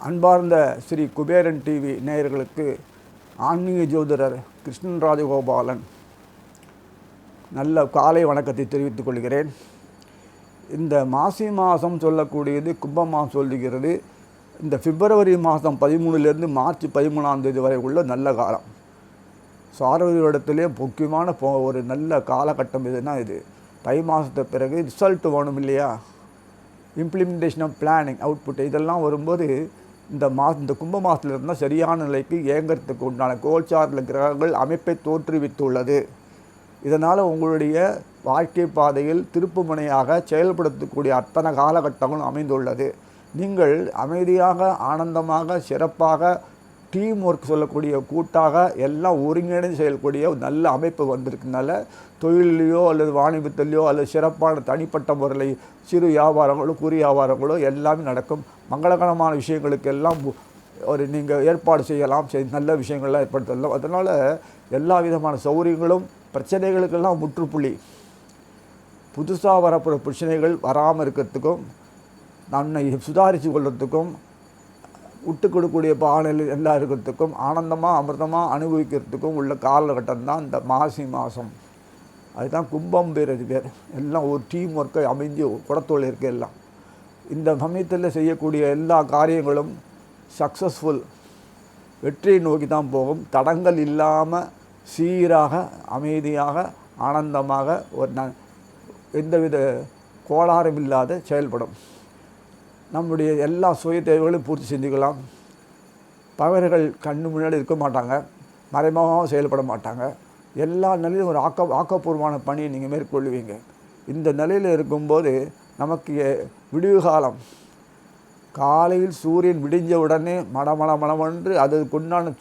அன்பார்ந்த ஸ்ரீ குபேரன் டிவி நேயர்களுக்கு ஆன்மீக ஜோதிடர் கிருஷ்ணன் ராஜகோபாலன் நல்ல காலை வணக்கத்தை தெரிவித்துக் கொள்கிறேன். இந்த மாசி மாதம் சொல்லக்கூடியது கும்ப மாதம் சொல்லுகிறது. இந்த பிப்ரவரி மாதம் 13லேருந்து மார்ச் 13ஆம் தேதி வரை உள்ள நல்ல காலம். சாரவரிடத்திலே முக்கியமான ஒரு நல்ல காலகட்டம் எதுனா இது. தை மாதத்தை பிறகு ரிசல்ட் வேணும் இல்லையா, இம்ப்ளிமெண்டேஷன் ஆஃப் பிளானிங் அவுட்புட் இதெல்லாம் வரும்போது இந்த கும்ப மாதத்தில் இருந்தால் சரியான நிலைக்கு இயங்கிறதுக்கு உண்டான கோல்சாரில் கிரகங்கள் அமைப்பை தோற்றுவித்துள்ளது. இதனால் உங்களுடைய வாழ்க்கை பாதையில் திருப்புமுனையாக செயல்படுத்தக்கூடிய அத்தனை காலகட்டங்களும் அமைந்துள்ளது. நீங்கள் அமைதியாக ஆனந்தமாக சிறப்பாக டீம் ஒர்க் சொல்லக்கூடிய கூட்டாக எல்லாம் ஒருங்கிணைந்து செயல்கூடிய நல்ல அமைப்பு வந்திருக்குனால தொழிலையோ அல்லது வாணிபத்திலையோ அல்லது சிறப்பான தனிப்பட்ட முறையில் சிறு வியாபாரங்களோ குறு வியாபாரங்களோ எல்லாமே நடக்கும். மங்களகரமான விஷயங்களுக்கெல்லாம் நீங்கள் ஏற்பாடு செய்யலாம், நல்ல விஷயங்கள்லாம் ஏற்படுத்தலாம். அதனால் எல்லா விதமான சௌகரியங்களும் பிரச்சனைகளுக்கெல்லாம் முற்றுப்புள்ளி. புதுசாக வரப்போகிற பிரச்சனைகள் வராமல் இருக்கிறதுக்கும் தன்னை சுதாரித்து கொள்வதுக்கும் விட்டு கொடுக்கக்கூடிய பாடலில் எல்லாம் இருக்கிறதுக்கும் ஆனந்தமாக அமிர்தமாக அனுபவிக்கிறதுக்கும் உள்ள காலகட்டம் தான் இந்த மாசி மாதம். அதுதான் கும்பம் பேர். அது பேர் எல்லாம் ஒரு டீம் ஒர்க்கை அமைஞ்சு குடத்தோல் இருக்க எல்லாம் இந்த சமயத்தில் செய்யக்கூடிய எல்லா காரியங்களும் சக்ஸஸ்ஃபுல் வெற்றியை நோக்கி தான் போகும். தடங்கள் இல்லாமல் சீராக அமைதியாக ஆனந்தமாக ஒரு எந்தவித கோளாறும் இல்லாத செயல்படும். நம்முடைய எல்லா சுய தேவைகளையும் பூர்த்தி செஞ்சுக்கலாம். பகைவர்கள் கண்ணு முன்னாடி இருக்க மாட்டாங்க, மறைமுகமாக செயல்பட மாட்டாங்க. எல்லா நிலையிலும் ஒரு ஆக்கப்பூர்வமான பணியை நீங்கள் மேற்கொள்வீங்க. இந்த நிலையில் இருக்கும்போது நமக்கு விடிவு காலம் காலையில் சூரியன் விடிஞ்ச உடனே மடமளமளவென்று அதுக்குண்டான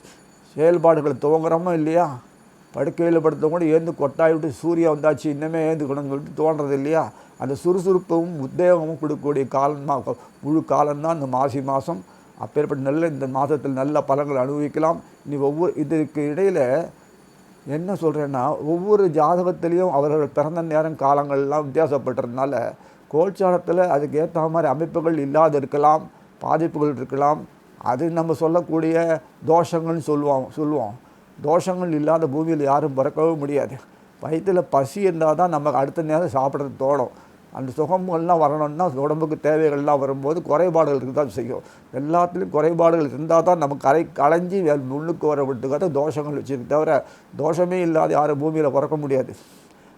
செயல்பாடுகள் துவங்குறோமோ இல்லையா, படுக்கையில் படுத்த கூட ஏந்து கொட்டாய் விட்டு சூரியன் வந்தாச்சு இன்னமே ஏந்துக்கணும்னு சொல்லிட்டு தோன்றது இல்லையா, அந்த சுறுசுறுப்பும் உத்வேகமும் கொடுக்கக்கூடிய காலமாக முழு காலம்தான் இந்த மாசி மாதம். அப்பேற்பட்ட நல்ல இந்த மாதத்தில் நல்ல பலன்கள் அனுபவிக்கலாம். இனி இதுக்கு இடையில் என்ன சொல்கிறேன்னா, ஒவ்வொரு ஜாதகத்திலையும் அவர்கள் பிறந்த நேரம் காலங்கள்லாம் வித்தியாசப்பட்டதுனால கோல்சாரத்தில் அதுக்கு ஏற்ற மாதிரி அமைப்புகள் இல்லாத இருக்கலாம், பாதிப்புகள் இருக்கலாம். அது நம்ம சொல்லக்கூடிய தோஷங்கள்னு சொல்லுவோம். தோஷங்கள் இல்லாத பூமியில் யாரும் பிறக்கவே முடியாது. வயிற்றில் பசி இருந்தால் தான் நமக்கு அடுத்த நேரம் சாப்பிட்றது தோணும். அந்த சுகங்கள்லாம் வரணும்னா உடம்புக்கு தேவைகள்லாம் வரும்போது குறைபாடுகள் இருக்க தான் செய்யும். எல்லாத்துலேயும் குறைபாடுகள் இருந்தால் தான் நமக்கு களைஞ்சி முன்னுக்கு வரவிட்டுக்காத தோஷங்கள் வச்சுருக்கு. தவிர தோஷமே இல்லாத யாரும் பூமியில் பிறக்க முடியாது.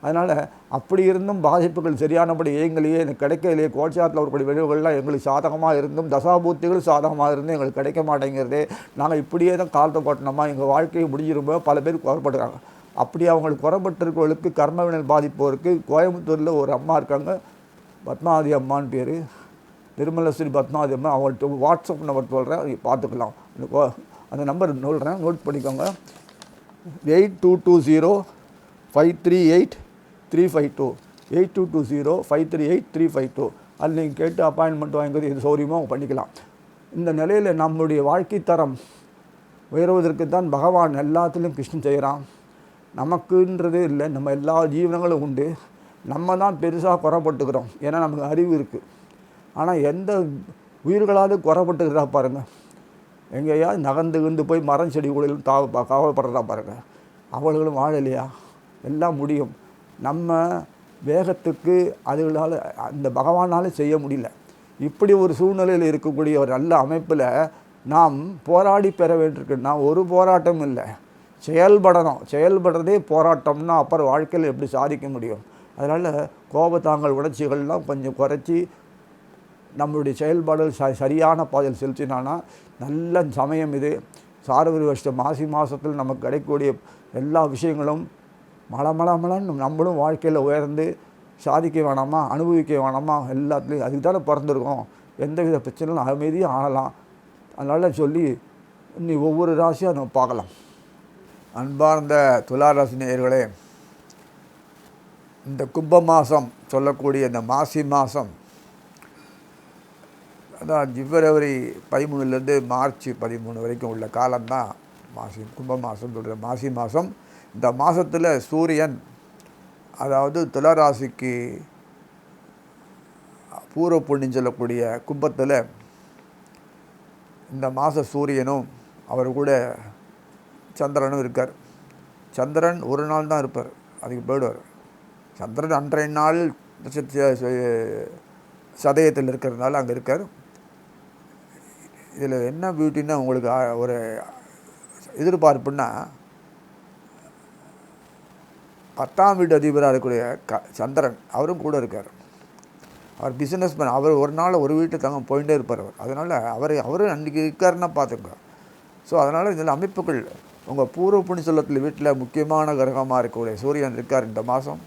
அதனால் அப்படி இருந்தும் பாதிப்புகள் சரியானபடி இயங்கலையே எனக்கு கிடைக்கலையே, கோல்சாரத்தில் வரக்கூடிய விளைவுகள்லாம் எங்களுக்கு சாதகமாக இருந்தும் தசாபூர்த்திகள் சாதகமாக இருந்தும் எங்களுக்கு கிடைக்க மாட்டேங்கிறது, நாங்கள் இப்படியே தான் காலத்தை போட்டோமா எங்கள் வாழ்க்கையை முடிஞ்சிரும்போது பல பேர் குறைப்படுறாங்க. அப்படி அவங்களுக்கு குறைபட்டிருக்கவர்களுக்கு கர்மவினல் பாதிப்பு இருக்குது. கோயம்புத்தூரில் ஒரு அம்மா இருக்காங்க, பத்மாவதி அம்மான்னு பேர், திருமலஸ்ரீ பத்மாவதி அம்மா. அவங்கள்ட்ட வாட்ஸ்அப் நம்பர் சொல்கிறேன், பார்த்துக்கலாம். அந்த நம்பர் சொல்கிறேன், நோட் பண்ணிக்கோங்க. 8220-538-352 8220-538-352. அது நீங்கள் கேட்டு அப்பாயின்மெண்ட் வாங்கிக்கிறது இது சௌரியமாக பண்ணிக்கலாம். இந்த நிலையில் நம்முடைய வாழ்க்கை தரம் உயர்வதற்கு தான் பகவான் எல்லாத்துலேயும் கிருஷ்ணன் செய்கிறான். நமக்குன்றது இல்லை, நம்ம எல்லா ஜீவனங்களும் உண்டு. நம்ம தான் பெருசாக குறைப்பட்டுக்கிறோம், ஏன்னா நமக்கு அறிவு இருக்குது. ஆனால் எந்த உயிர்களாவது குறைப்பட்டுக்கிறதா பாருங்கள். எங்கேயாவது நகர்ந்து போய் மரம் செடி கூடலும் கவலைப்படுறதா பாருங்கள். அவர்களும் வாழலையா? எல்லாம் முடியும். நம்ம வேகத்துக்கு அதுகளால் அந்த பகவானால் செய்ய முடியல. இப்படி ஒரு சூழ்நிலையில் இருக்கக்கூடிய ஒரு நல்ல அமைப்பில் நாம் போராடி பெற வேண்டியிருக்குன்னா ஒரு போராட்டம் இல்லை, செயல்படணும். செயல்படுறதே போராட்டம்னா அப்புறம் வாழ்க்கையில் எப்படி சாதிக்க முடியும்? அதனால் கோபத்தாங்கல் உணர்ச்சிகள்லாம் கொஞ்சம் குறைச்சி நம்மளுடைய செயல்பாடுகள் சரியான பாதையில் செலுத்தினான்னா நல்ல சமயம் இது. சார்வரி வருஷம் மாசி மாதத்தில் நமக்கு கிடைக்கக்கூடிய எல்லா விஷயங்களும் மலமலமலன்னு நம்மளும் வாழ்க்கையில் உயர்ந்து சாதிக்க வேணாமா, அனுபவிக்க வேணாமா, எல்லாத்துலேயும் அதுக்கு தானே பிறந்திருக்கோம். எந்தவித பிரச்சனையும் அமைதியாக ஆகலாம். அதனால் சொல்லி நீ ஒவ்வொரு ராசியாக நம்ம பார்க்கலாம். அன்பார்ந்த துளாராசி நேயர்களே, இந்த கும்ப மாதம் சொல்லக்கூடிய இந்த மாசி மாதம் அதான் பிப்ரவரி 13லேருந்து மார்ச் 13 வரைக்கும் உள்ள காலம்தான் கும்ப மாதம் சொல்கிற மாசி மாதம். இந்த மாதத்தில் சூரியன் அதாவது துளாராசிக்கு பூர்வ புண்ணின்னு சொல்லக்கூடிய கும்பத்தில் இந்த மாத சூரியனும் அவர் கூட சந்திரனும் இருக்கார். சந்திரன் ஒரு நாள் தான் இருப்பார், அதுக்கு போயிடுவார். சந்திரன் அன்றைய நாள் சதயத்தில் இருக்கிறதுனால அங்கே இருக்கார். இதில் என்ன பியூட்டின்னா உங்களுக்கு ஒரு எதிர்பார்ப்புன்னா 10ஆம் வீட்டு அதிபராக இருக்கக்கூடிய சந்திரன் அவரும் கூட இருக்கார். அவர் பிஸ்னஸ் மேன். அவர் ஒரு நாள் ஒரு வீட்டு தங்க போயிட்டே இருப்பார். அதனால் அவரும் அன்றைக்கி இருக்காருன்னா பார்த்துங்க. ஸோ அதனால் இதில் அமைப்புகள் உங்கள் பூர்வ புண்ணிய சொல்லத்தில் வீட்டில் முக்கியமான கிரகமாக இருக்கக்கூடிய சூரியன் இருக்கார். இந்த மாதம்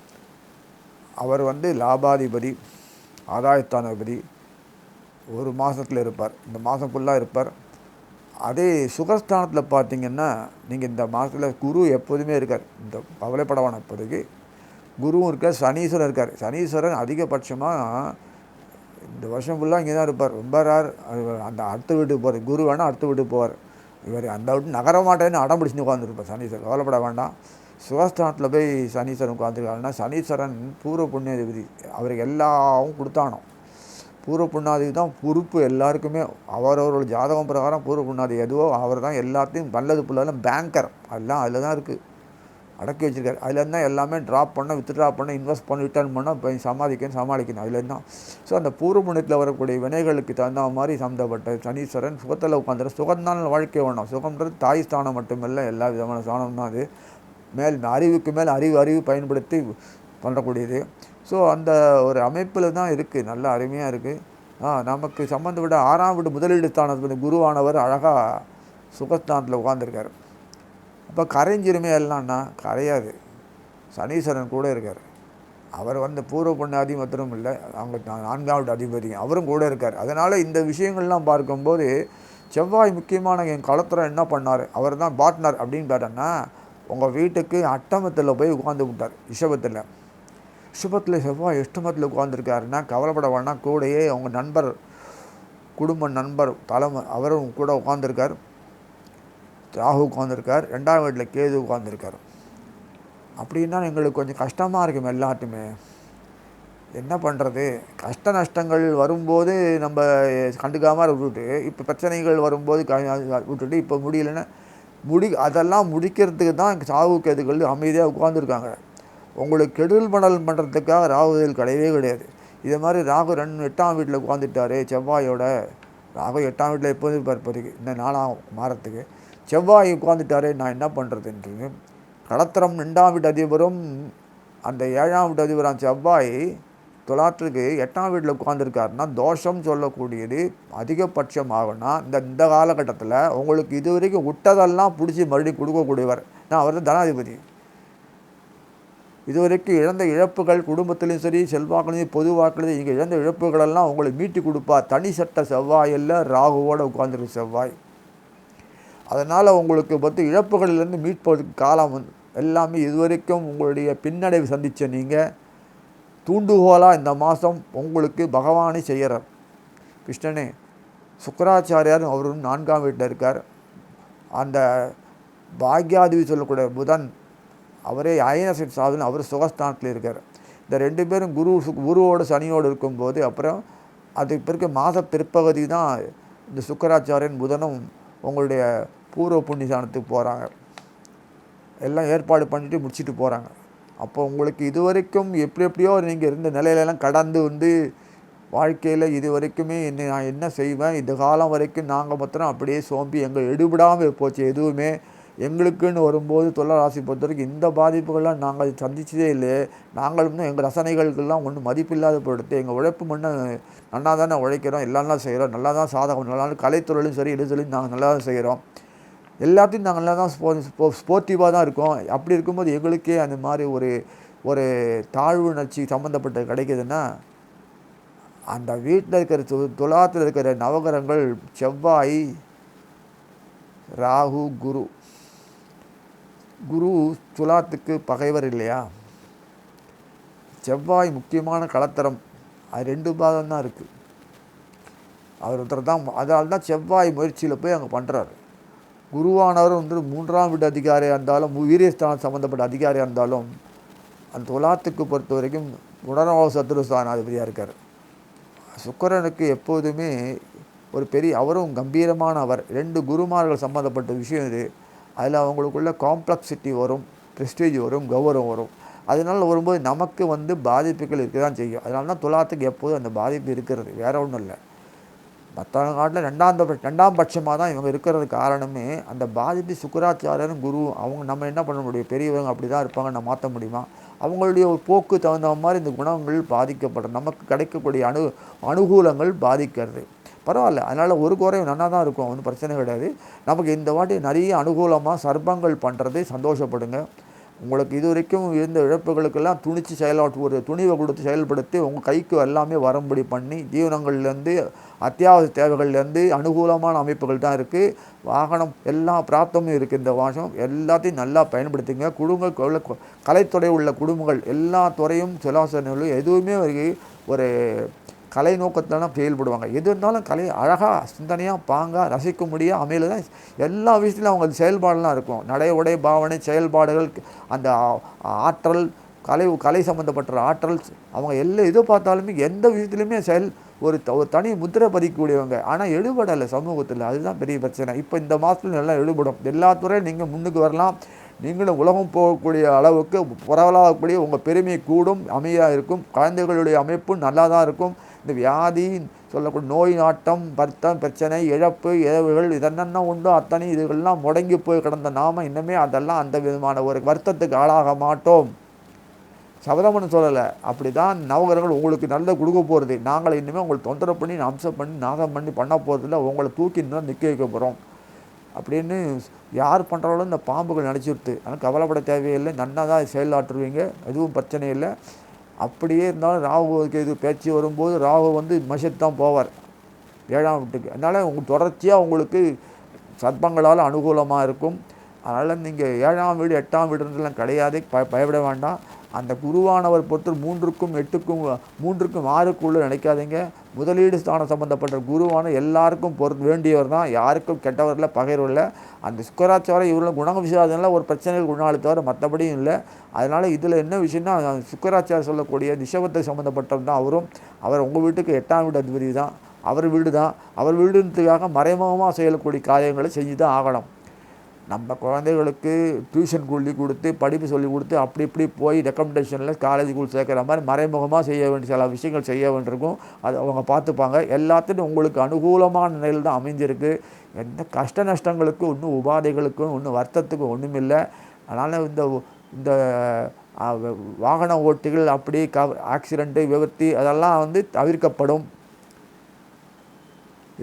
அவர் லாபாதிபதி, ஆதாயஸ்தானாதிபதி, ஒரு மாதத்தில் இருப்பார். இந்த மாதம் ஃபுல்லாக இருப்பார். அதே சுகஸ்தானத்தில் பார்த்திங்கன்னா நீங்கள் இந்த மாதத்தில் குரு எப்போதுமே இருக்கார். இந்த கவலைப்படவான இப்போதைக்கு குருவும் இருக்கார், சனீஸ்வரன் இருக்கார். சனீஸ்வரன் அதிகபட்சமாக இந்த வருஷம் ஃபுல்லாக இங்கே தான் இருப்பார். ரொம்ப ரேர். அந்த அடுத்த வீட்டுக்கு போகிறார். குரு வேணால் அடுத்த வீட்டுக்கு போவார். இவர் அந்த விட்டு நகர மாட்டேன்னு அடம் பிடிச்சின்னு உட்காந்துருப்பார் சனீஸ்வரன். கவலைப்பட வேண்டாம். சுகஸ்தானத்தில் போய் சனீஸ்வரன் உட்காந்துருக்காருன்னா சனீஸ்வரன் பூர்வ புண்ணியாதிபதி. அவருக்கு எல்லாவும் கொடுத்தானோ. பூர்வ புண்ணாதிபதி தான் பொறுப்பு எல்லாருக்குமே. அவரவரோட ஜாதகம் பிரகாரம் பூர்வ புண்ணாதிபதி எதுவோ அவர் தான் எல்லாத்தையும் நல்லது புள்ளெல்லாம் பேங்கர் அதெல்லாம் அதில் தான் இருக்குது, அடக்கி வச்சுருக்காரு. அதில் தான் எல்லாமே ட்ராப் பண்ண, வித்ட்ரா பண்ண, இன்வெஸ்ட் பண்ண, ரிட்டர்ன் பண்ண, இப்போ சமாளிக்கணும். அதில் தான். ஸோ அந்த பூர்வ புண்ணியத்தில் வரக்கூடிய வினைகளுக்கு தகுந்த மாதிரி சம்மந்தப்பட்ட சனீஸ்வரன் சுகத்தில் உட்காந்துரு. சுகம்தான் வாழ்க்கை வேணும். சுகம்ன்றது தாய் ஸ்தானம் மட்டுமில்லை, எல்லா விதமான ஸ்தானம் தான். அது அறிவுக்கு மேல் அறிவு பயன்படுத்தி பண்ணக்கூடியது. ஸோ அந்த ஒரு அமைப்பில் தான் இருக்குது. நல்ல அருமையாக இருக்குது. நமக்கு சம்மந்தப்பட்ட 6ஆம் வீடு முதலீடு ஸ்தானத்து குருவானவர் அழகாக சுகஸ்தானத்தில் உட்காந்துருக்கார். அப்போ கரைஞ்சிருமே எல்லாம்னா கரையாது. சனீஸ்வரன் கூட இருக்கார். அவர் பூர்வ புண்ணியாதி மாத்திரம் இல்லை, அவங்க 4ஆம் வீட்டு அதிபதி அவரும் கூட இருக்கார். அதனால் இந்த விஷயங்கள்லாம் பார்க்கும்போது செவ்வாய் முக்கியமான என் களத்தில் என்ன பண்ணார், அவர் தான் பார்ட்னர் அப்படின்னு பார்த்தோன்னா உங்கள் வீட்டுக்கு அட்டமத்தில் போய் உட்காந்து விட்டார். ரிஷபத்தில் செவ்வாய் அஷ்டமத்தில் உட்காந்துருக்காருன்னா கவலைப்பட வேணாம். கூடையே அவங்க நண்பர், குடும்ப நண்பர் தலைமை அவரும் கூட உட்காந்துருக்கார். ராகு உட்காந்துருக்கார். 2ஆம் வீட்டில் கேது உட்காந்துருக்கார். அப்படின்னா எங்களுக்கு கொஞ்சம் கஷ்டமாக இருக்கும். எல்லாத்துமே என்ன பண்ணுறது, கஷ்ட நஷ்டங்கள் வரும்போது நம்ம கண்டுக்காமல் விட்டுட்டு, இப்போ பிரச்சனைகள் வரும்போது விட்டுட்டு, இப்போ முடியலைன்னா அதெல்லாம் முடிக்கிறதுக்கு தான் சாவு கேதுகள் அமைதியாக உட்காந்துருக்காங்க. உங்களுக்கு கெடுதல் பண்ணுறதுக்காக ராகுதல் கிடையவே கிடையாது. இதை மாதிரி ராகு 8ஆம் வீட்டில் உட்காந்துட்டார். செவ்வாயோட ராகு 8ஆம் வீட்டில் எப்போதும் இருப்பார். இப்போதைக்கு இந்த 4ஆம் மாதத்துக்கு செவ்வாய் உட்காந்துட்டாரே, நான் என்ன பண்ணுறதுன்றது. களத்திரம் 2ஆம் வீட்டு அதிபரும் அந்த 7ஆம் வீட்டு அதிபரான செவ்வாய் துலாத்துக்கு 8ஆம் வீட்டில் உட்காந்துருக்காருன்னா தோஷம் சொல்லக்கூடியது அதிகபட்சம் ஆகுனா இந்த காலகட்டத்தில் உங்களுக்கு இது வரைக்கும் விட்டதெல்லாம் பிடிச்சி மறுபடியும் கொடுக்கக்கூடியவர். நான் அவர் தனாதிபதி. இதுவரைக்கும் இழந்த இழப்புகள் குடும்பத்திலையும் சரி, செல்வாக்குலையும் பொது வாக்குலையும் இங்கே இழந்த இழப்புகளெல்லாம் உங்களுக்கு மீட்டி கொடுப்பார். தனி சட்ட செவ்வாய் இல்லை, ராகுவோடு உட்காந்துருக்கு செவ்வாய். அதனால் உங்களுக்கு இழப்புகளிலிருந்து மீட்பதற்கு காலம் எல்லாமே இதுவரைக்கும் உங்களுடைய பின்னடைவு சந்தித்த நீங்கள் தூண்டுகோலாக இந்த மாதம் உங்களுக்கு பகவானை செய்கிறார். கிருஷ்ணனே சுக்கராச்சாரியார் அவரும் 4ஆம் வீட்டில் இருக்கார். அந்த பாக்யாதிபதி சொல்லக்கூடிய புதன் அவரே அயனசட் சாதனை, அவர் சுகஸ்தானத்தில் இருக்கார். இந்த 2 பேரும் குருவோடு சனியோடு இருக்கும்போது அப்புறம் அதுக்கு பிறகு மாத பிற்பகுதி தான் இந்த சுக்கராச்சாரியன் புதனும் உங்களுடைய பூர்வ புண்ணியஸ்தானத்துக்கு போகிறாங்க. எல்லாம் ஏற்பாடு பண்ணிட்டு முடிச்சுட்டு போகிறாங்க. அப்போ உங்களுக்கு இது வரைக்கும் எப்படியோ நீங்கள் இருந்த நிலையிலெல்லாம் கடந்து வாழ்க்கையில் இது வரைக்குமே நான் என்ன செய்வேன், இந்த காலம் வரைக்கும் நாங்கள் மாத்திரம் அப்படியே சோம்பி எங்கள் எடுபடாமல் போச்சு. எதுவுமே எங்களுக்குன்னு வரும்போது துளாராசி பொறுத்த வரைக்கும் இந்த பாதிப்புகள்லாம் நாங்கள் சந்திச்சதே இல்லை. நாங்களும் எங்கள் ரசனைகளுக்கெல்லாம் ஒன்றும் மதிப்பில்லாத பொறுத்து எங்கள் உழைப்பு முன்னே நல்லா தானே உழைக்கிறோம், எல்லாம் செய்கிறோம், நல்லா தான் சாதகம், நல்லா கலைத்துறையிலும் சரி எழுதலையும் நாங்கள் நல்லா தான் செய்கிறோம். எல்லாத்தையும் நாங்கள் நல்லா தான் ஸ்போர்ட்டிவாக தான் இருக்கோம். அப்படி இருக்கும்போது எங்களுக்கே அந்த மாதிரி ஒரு தாழ்வு உணர்ச்சி சம்மந்தப்பட்ட கிடைக்குதுன்னா அந்த வீட்டில் இருக்கிற துலாத்தில் இருக்கிற நவகிரகங்கள் செவ்வாய், ராகு, குரு துலாத்துக்கு பகைவர் இல்லையா. செவ்வாய் முக்கியமான களத்திரம், அது 2 பாதம் தான் இருக்குது. அவர் ஒருத்தர் தான். அதனால தான் செவ்வாய் முயற்சியில் போய் அங்கே பண்ணுறாரு. குருவானவர் 3ஆம் வீட்டு அதிகாரியாக இருந்தாலும், வீரியஸ்தானம் சம்மந்தப்பட்ட அதிகாரியாக இருந்தாலும் அந்த துலாத்துக்கு பொறுத்த வரைக்கும் புனர்வாச சத்துருஸ்தானாதிபதியாக இருக்கார். சுக்கிரனுக்கு எப்போதுமே ஒரு பெரிய அவரும் கம்பீரமான அவர் 2 குருமார்கள் சம்மந்தப்பட்ட விஷயம் இது. அதில் அவங்களுக்குள்ள காம்ப்ளெக்சிட்டி வரும், ப்ரெஸ்டீஜ் வரும், கௌரவம் வரும். அதனால் வரும்போது நமக்கு பாதிப்புகள் இருக்க தான் செய்யும். அதனால தான் துலாத்துக்கு எப்போதும் அந்த பாதிப்பு இருக்கிறது, வேற ஒன்றும் இல்லை. மற்ற நாட்டில் ரெண்டாம் பட்சமாக தான் இவங்க இருக்கிறது காரணமே அந்த பாதிப்பு. சுக்கிராச்சாரியரும் குரு அவங்க நம்ம என்ன பண்ண முடியும், பெரியவங்க அப்படி தான் இருப்பாங்க, நம்ம மாற்ற முடியுமா? அவங்களுடைய ஒரு போக்கு தகுந்த மாதிரி இந்த குணங்கள் பாதிக்கப்படும், நமக்கு கிடைக்கக்கூடிய அனுகூலங்கள் பாதிக்கிறது. பரவாயில்ல, அதனால் ஒரு குறையும் நல்லா தான் இருக்கும், ஒன்றும் பிரச்சனை கிடையாது. நமக்கு இந்த வாட்டி நிறைய அனுகூலமாக சர்ப்பங்கள் பண்ணுறது சந்தோஷப்படுங்க. உங்களுக்கு இது வரைக்கும் இருந்த இழப்புகளுக்கெல்லாம் துணிச்சு ஒரு துணிவை கொடுத்து செயல்படுத்தி உங்கள் கைக்கு எல்லாமே வரும்படி பண்ணி ஜீவனங்கள்லேருந்து அத்தியாவசிய தேவைகள்லேருந்து அனுகூலமான அமைப்புகள் தான் இருக்குது. வாகனம் எல்லா பிராப்தமும் இருக்குது. இந்த வருஷம் எல்லாத்தையும் நல்லா பயன்படுத்திங்க. குடும்ப கலைத்துறை உள்ள குடும்பங்கள் எல்லா துறையும் சொலாசனைகளும் எதுவுமே ஒரு கலை நோக்கத்தில் தான் செயல்படுவாங்க. எது இருந்தாலும் கலை அழகாக சிந்தனையாக பாங்காக ரசிக்க முடியும் அமையில தான் எல்லா விஷயத்துலையும் அவங்க செயல்பாடெலாம் இருக்கும். நடை உடை பாவனை செயல்பாடுகள், அந்த ஆற்றல், கலை சம்மந்தப்பட்ட ஆற்றல், அவங்க எல்லாம் எது பார்த்தாலுமே எந்த விஷயத்துலையுமே ஒரு தனி முத்திரை பதிக்கக்கூடியவங்க. ஆனால் எடுபடலை சமூகத்தில், அதுதான் பெரிய பிரச்சனை. இப்போ இந்த மாதத்துல நல்லா எடுபடும். எல்லா துறையும் நீங்கள் முன்னுக்கு வரலாம். நீங்களும் உலகம் போகக்கூடிய அளவுக்கு பரவலாகக்கூடிய உங்கள் பெருமை கூடும், அமையாக இருக்கும். குழந்தைகளுடைய அமைப்பும் நல்லா தான் இருக்கும். இந்த வியாதி சொல்லக்கூடிய நோய் நாட்டம், வருத்தம், பிரச்சனை, இழப்பு, இழவுகள் இதெல்லாம் உண்டோ அத்தனை இதுகள்லாம் முடங்கி போய் கிடந்த நாம இன்னமே அதெல்லாம் அந்த விதமான ஒரு வருத்தத்துக்கு ஆளாக மாட்டோம். சபதம்னு சொல்லலை, அப்படி தான் நவகிரகங்கள் உங்களுக்கு நல்ல கொடுக்க போகிறது. நாங்கள் இனிமேல் உங்களை தொந்தரவு பண்ணி அம்சம் பண்ணி நாசம் பண்ண போகிறதில்ல, உங்களை தூக்கி இன்னும் நிற்க வைக்க போகிறோம் அப்படின்னு யார் பண்ணுறாலும் இந்த பாம்புகள் நினச்சிடுது. ஆனால் கவலைப்பட தேவையில்லை, நன்னா தான் செயலாற்றுவீங்க, எதுவும் பிரச்சனை இல்லை. அப்படியே இருந்தாலும் ராகுக்கு இது பேச்சு வரும்போது ராகு மஷத்து தான் போவார் 7ஆம் வீட்டுக்கு. அதனால் தொடர்ச்சியாக உங்களுக்கு சர்ப்பங்களால் அனுகூலமாக இருக்கும். அதனால் நீங்கள் 7ஆம் வீடு 8ஆம் வீடுன்றதுலாம் கிடையாது, பயப்பட வேண்டாம். அந்த குருவானவர் பொறுத்து 3க்கும் 8க்கும் 6க்குள்ளே நினைக்காதீங்க. முதலீடு ஸ்தானம் சம்மந்தப்பட்ட குருவான எல்லாருக்கும் வேண்டியவர் தான், யாருக்கும் கெட்டவரில் பகைவரில். அந்த சுக்கராச்சாரம் இவரில் குண விசாதனில் ஒரு பிரச்சனைகள் குணாளி தவிர மற்றபடியும் இல்லை. அதனால் இதில் என்ன விஷயம்னா, சுக்கராச்சாரம் சொல்லக்கூடிய நிஷபத்தை சம்மந்தப்பட்டவர் தான் அவரும். அவர் உங்கள் வீட்டுக்கு 8ஆம் வீடு அதிபதி தான், அவர் வீடு தான். அவர் வீடுன்றதுக்காக மறைமுகமாக செய்யக்கூடிய காரியங்களை செஞ்சு தான் ஆகணும். நம்ம குழந்தைகளுக்கு டியூஷன் சொல்லி கொடுத்து படிப்பு சொல்லி கொடுத்து அப்படி இப்படி போய் ரெக்கமெண்டேஷனில் காலேஜுக்குள் சேர்க்குற மாதிரி மறைமுகமாக செய்ய வேண்டிய சில விஷயங்கள் செய்ய வேண்டியிருக்கும். அது அவங்க பார்த்துப்பாங்க. எல்லாத்துலையும் உங்களுக்கு அனுகூலமான நிலையில் தான் அமைஞ்சிருக்கு. எந்த கஷ்ட நஷ்டங்களுக்கு ஒன்றும் உபாதைகளுக்கும் ஒன்றும் வருத்தத்துக்கும் ஒன்றும் இல்லை. அதனால் இந்த வாகன ஓட்டிகள் அப்படி ஆக்சிடெண்ட்டு விபத்து அதெல்லாம் தவிர்க்கப்படும்.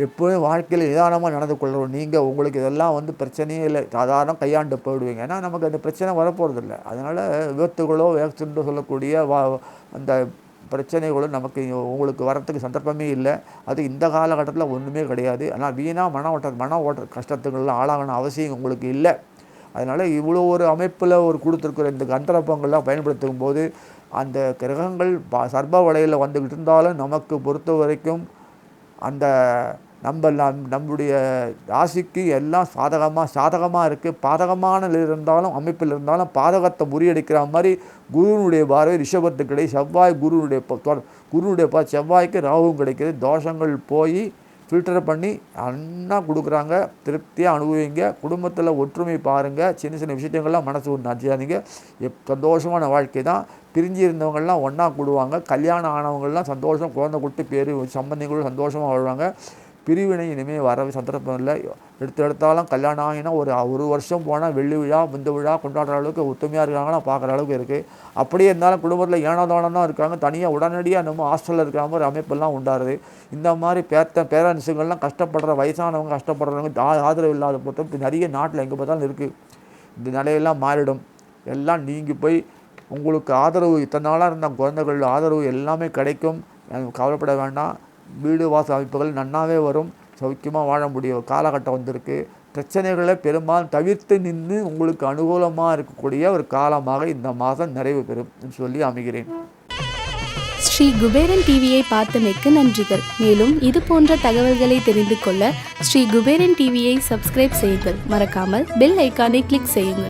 எப்போதும் வாழ்க்கையில் நிதானமாக நடந்து கொள்கிறோம். நீங்கள் உங்களுக்கு இதெல்லாம் பிரச்சனையே இல்லை, சாதாரண கையாண்டு போயிடுவீங்க. ஏன்னா நமக்கு அந்த பிரச்சனை வரப்போகிறதில்ல. அதனால் விபத்துகளோ ஆக்சிடெண்ட்டோ சொல்லக்கூடிய அந்த பிரச்சனைகளும் நமக்கு உங்களுக்கு வரத்துக்கு சந்தர்ப்பமே இல்லை. அது இந்த காலகட்டத்தில் ஒன்றுமே கிடையாது. ஆனால் வீணாக மன ஓட்ட கஷ்டத்துக்கள்லாம் ஆளாகணும் அவசியம் உங்களுக்கு இல்லை. அதனால் இவ்வளோ ஒரு அமைப்பில் கொடுத்துருக்குற இந்த கந்தரப்பங்கள்லாம் பயன்படுத்தும் போது அந்த கிரகங்கள் சர்ப வலையில் வந்துக்கிட்டு இருந்தாலும் நமக்கு பொறுத்த வரைக்கும் அந்த நம்முடைய ராசிக்கு எல்லாம் சாதகமாக இருக்குது. பாதகமான இருந்தாலும் அமைப்பில் இருந்தாலும் பாதகத்தை முறியடிக்கிற மாதிரி குருனுடைய பார்வை ரிஷபத்துக்கு கிடையாது. செவ்வாய் குருனுடைய செவ்வாய்க்கு ராகுவும் கிடைக்கிது. தோஷங்கள் போய் ஃபில்டர் பண்ணி அண்ணா கொடுக்குறாங்க. திருப்தியாக அனுபவிங்க. குடும்பத்தில் ஒற்றுமை பாருங்கள். சின்ன விஷயங்கள்லாம் மனசு ஒன்று அஞ்சாதீங்க. சந்தோஷமான வாழ்க்கை தான். பிரிஞ்சு இருந்தவங்கள்லாம் ஒன்றா கூடுவாங்க. கல்யாணம் ஆனவங்கள்லாம் சந்தோஷம், குழந்தை கொடுத்து பேர் சம்பந்திகளும் சந்தோஷமாக வாழ்வாங்க. பிரிவினை இனிமேல் வரவே சந்தர்ப்பம் இல்லை. எடுத்தாலும் கல்யாணம் ஆகினா ஒரு வருஷம் போனால் வெள்ளி விழா இந்த விழா கொண்டாடுற அளவுக்கு ஒத்துமையாக இருக்காங்கன்னா பார்க்குற அளவுக்கு இருக்குது. அப்படியே இருந்தாலும் குடும்பத்தில் ஏனோதானம் தான் இருக்காங்க. தனியாக உடனடியாக நம்ம ஹாஸ்டலில் இருக்கிற மாதிரி அமைப்பெல்லாம் உண்டாருது. இந்த மாதிரி பேரண்ட்ஸுங்கள்லாம் கஷ்டப்படுற வயசானவங்க கஷ்டப்படுறவங்க ஆதரவு இல்லாத பொறுத்த நிறைய நாட்டில் எங்கே பார்த்தாலும் இருக்குது. இந்த நிலையெல்லாம் மாறிடும். எல்லாம் நீங்கள் போய் உங்களுக்கு ஆதரவு இத்தனை நாளாக இருந்த குழந்தைகள் ஆதரவு எல்லாமே கிடைக்கும். கவலைப்பட வேண்டாம். வீடு வாச அமைப்புகள் நன்னாவே வரும். சௌக்கியமாக வாழ முடியும் காலகட்டம் வந்திருக்கு. பிரச்சனைகளை பெரும்பாலும் தவிர்த்து நின்று உங்களுக்கு அனுகூலமாக இருக்கக்கூடிய ஒரு காலமாக இந்த மாதம் நிறைவு பெறும் சொல்லி அமைகிறேன். ஸ்ரீ குபேரன் டிவியை பார்த்தமைக்கு நன்றிகள். மேலும் இது போன்ற தகவல்களை தெரிந்து கொள்ள ஸ்ரீ குபேரன் டிவியை சப்ஸ்கிரைப் செய்யுங்கள். மறக்காமல் பெல் ஐக்கானை கிளிக் செய்யுங்கள்.